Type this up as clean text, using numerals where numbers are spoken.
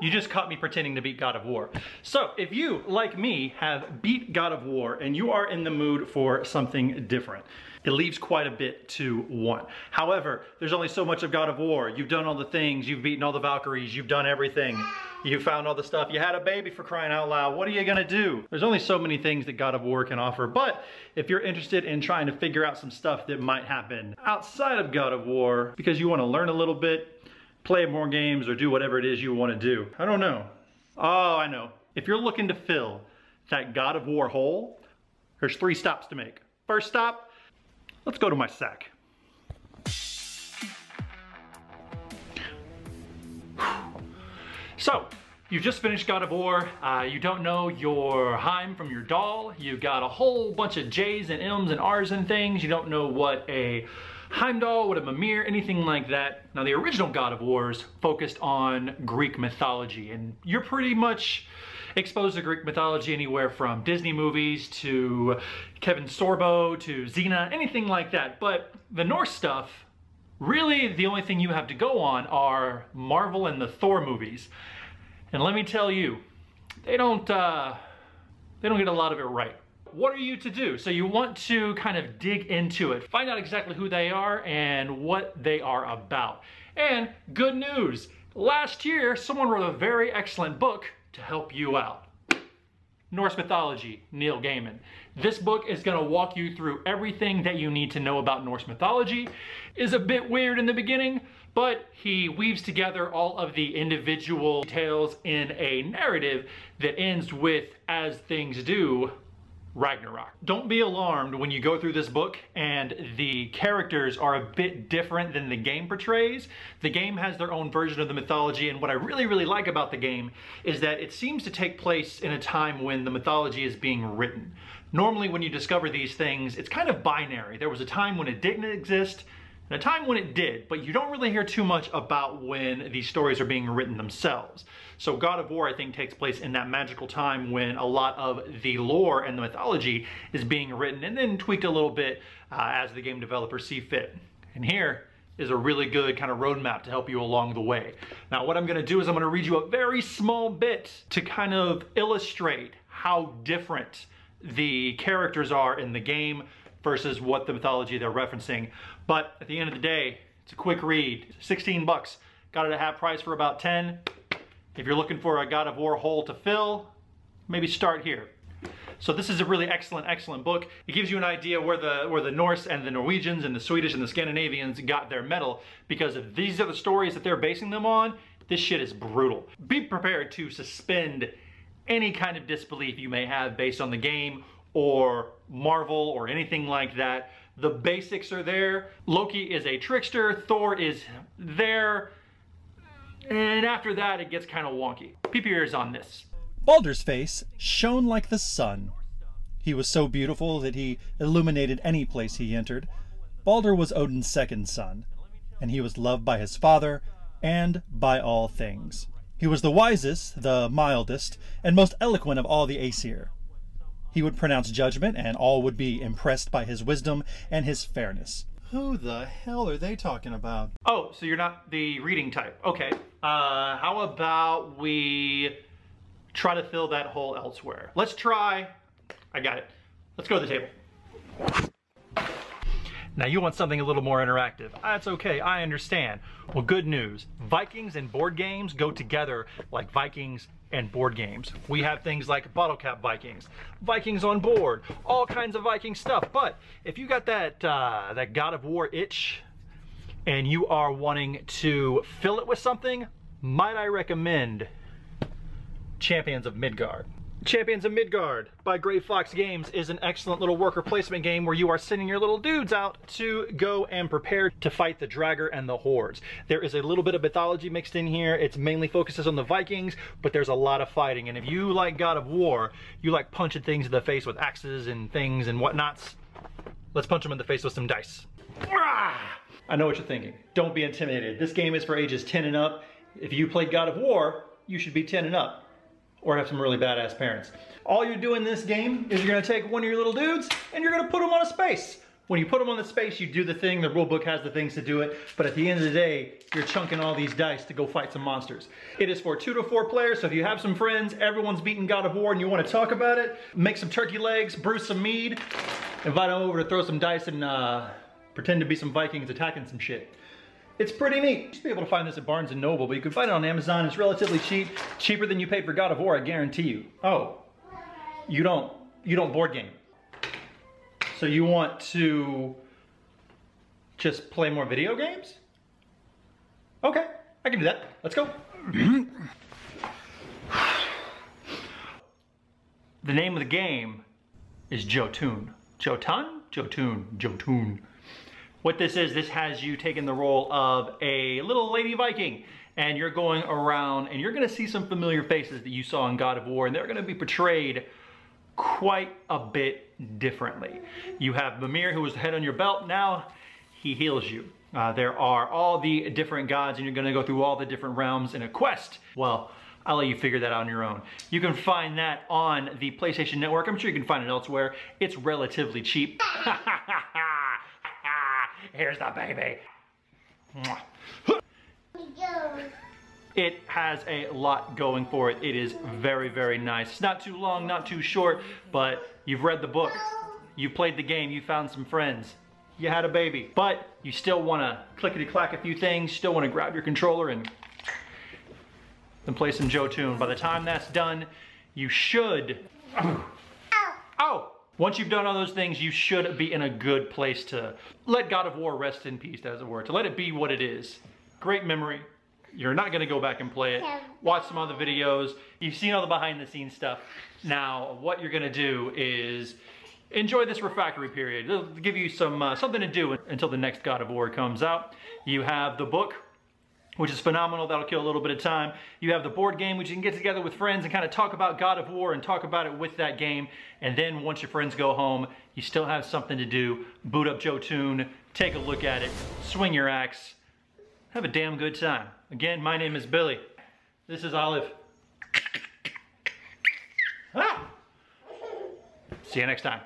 You just caught me pretending to beat God of War. So if you, like me, have beat God of War and you are in the mood for something different, it leaves quite a bit to want. However, there's only so much of God of War. You've done all the things, you've beaten all the Valkyries, you've done everything. You found all the stuff, you had a baby for crying out loud. What are you gonna do? There's only so many things that God of War can offer, but if you're interested in trying to figure out some stuff that might happen outside of God of War, because you wanna learn a little bit, play more games, or do whatever it is you wanna do. I don't know. Oh, I know. If you're looking to fill that God of War hole, there's 3 stops to make. First stop, let's go to my sack. So, you've just finished God of War, you don't know your Heim from your doll, you got a whole bunch of J's and M's and R's and things, you don't know what a Heimdall, what a Mimir, anything like that. Now the original God of Wars focused on Greek mythology, and you're pretty much exposed to Greek mythology anywhere from Disney movies to Kevin Sorbo to Xena, anything like that. But the Norse stuff, really the only thing you have to go on are Marvel and the Thor movies. And let me tell you, they don't get a lot of it right. What are you to do? So you want to kind of dig into it, find out exactly who they are and what they are about. And good news, last year someone wrote a very excellent book to help you out. Norse Mythology, Neil Gaiman. This book is gonna walk you through everything that you need to know about Norse mythology. Is a bit weird in the beginning, but he weaves together all of the individual details in a narrative that ends with, as things do, Ragnarok. Don't be alarmed when you go through this book and the characters are a bit different than the game portrays. The game has their own version of the mythology, and what I really like about the game is that it seems to take place in a time when the mythology is being written. Normally when you discover these things, it's kind of binary. There was a time when it didn't exist, and a time when it did, but you don't really hear too much about when these stories are being written themselves. So God of War, I think, takes place in that magical time when a lot of the lore and the mythology is being written and then tweaked a little bit as the game developers see fit. And here is a really good kind of roadmap to help you along the way. Now, what I'm gonna do is I'm gonna read you a very small bit to kind of illustrate how different the characters are in the game versus what the mythology they're referencing. But at the end of the day, it's a quick read. 16 bucks. Got it at half price for about 10. If you're looking for a God of War hole to fill, maybe start here. So this is a really excellent book. It gives you an idea where the Norse and the Norwegians and the Swedish and the Scandinavians got their metal, because if these are the stories that they're basing them on, this shit is brutal. Be prepared to suspend any kind of disbelief you may have based on the game or Marvel or anything like that. The basics are there. Loki is a trickster, Thor is there, and after that it gets kind of wonky. Keep your ears on this. Baldur's face shone like the sun. He was so beautiful that he illuminated any place he entered. Baldur was Odin's second son, and he was loved by his father and by all things. He was the wisest, the mildest, and most eloquent of all the Aesir. He would pronounce judgment, and all would be impressed by his wisdom and his fairness. Who the hell are they talking about? Oh, so you're not the reading type. Okay. How about we try to fill that hole elsewhere? Let's try. I got it. Let's go to the table. Now you want something a little more interactive. That's okay, I understand. Well, good news. Vikings and board games go together like Vikings and board games. We have things like Bottle Cap Vikings, Vikings on board, all kinds of Viking stuff. But if you got that God of War itch and you are wanting to fill it with something, might I recommend Champions of Midgard. Champions of Midgard by Grey Fox Games is an excellent little worker placement game where you are sending your little dudes out to go and prepare to fight the Draugr and the Hordes. There is a little bit of mythology mixed in here. It's mainly focuses on the Vikings, but there's a lot of fighting. And if you like God of War, you like punching things in the face with axes and things and whatnots, let's punch them in the face with some dice. I know what you're thinking. Don't be intimidated. This game is for ages 10 and up. If you played God of War, you should be 10 and up. Or have some really badass parents. All you're doing in this game is you're gonna take one of your little dudes and you're gonna put them on a space. When you put them on the space, you do the thing, the rule book has the things to do it, but at the end of the day, you're chunking all these dice to go fight some monsters. It is for 2 to 4 players, so if you have some friends, everyone's beaten God of War and you want to talk about it, make some turkey legs, brew some mead, invite them over to throw some dice and pretend to be some Vikings attacking some shit. It's pretty neat. You used to be able to find this at Barnes & Noble, but you can find it on Amazon. It's relatively cheap, cheaper than you paid for God of War, I guarantee you. Oh, you don't board game. So you want to just play more video games? Okay, I can do that. Let's go. The name of the game is Jotun. Jotun? Jotun. Jotun. What this is, this has you taking the role of a little lady Viking, and you're going around and you're gonna see some familiar faces that you saw in God of War, and they're gonna be portrayed quite a bit differently. You have Mimir, who was the head on your belt. Now he heals you. There are all the different gods, and you're gonna go through all the different realms in a quest. Well, I'll let you figure that out on your own. You can find that on the PlayStation Network. I'm sure you can find it elsewhere. It's relatively cheap. Here's the baby. It has a lot going for it. It is very, very nice. It's not too long, not too short, but you've read the book, you played the game, you found some friends, you had a baby, but you still want to clickety-clack a few things, still want to grab your controller and play some Jotun. By the time that's done, you should... Oh! Once you've done all those things, you should be in a good place to let God of War rest in peace, as it were, to let it be what it is. Great memory. You're not gonna go back and play it. Watch some other videos. You've seen all the behind the scenes stuff. Now, what you're gonna do is enjoy this refractory period. It'll give you some something to do until the next God of War comes out. You have the book, which is phenomenal. That'll kill a little bit of time. You have the board game, which you can get together with friends and kind of talk about God of War and talk about it with that game. And then once your friends go home, you still have something to do. Boot up Jotun, take a look at it, swing your axe, have a damn good time. Again, my name is Billy. This is Olive. Ah! See you next time.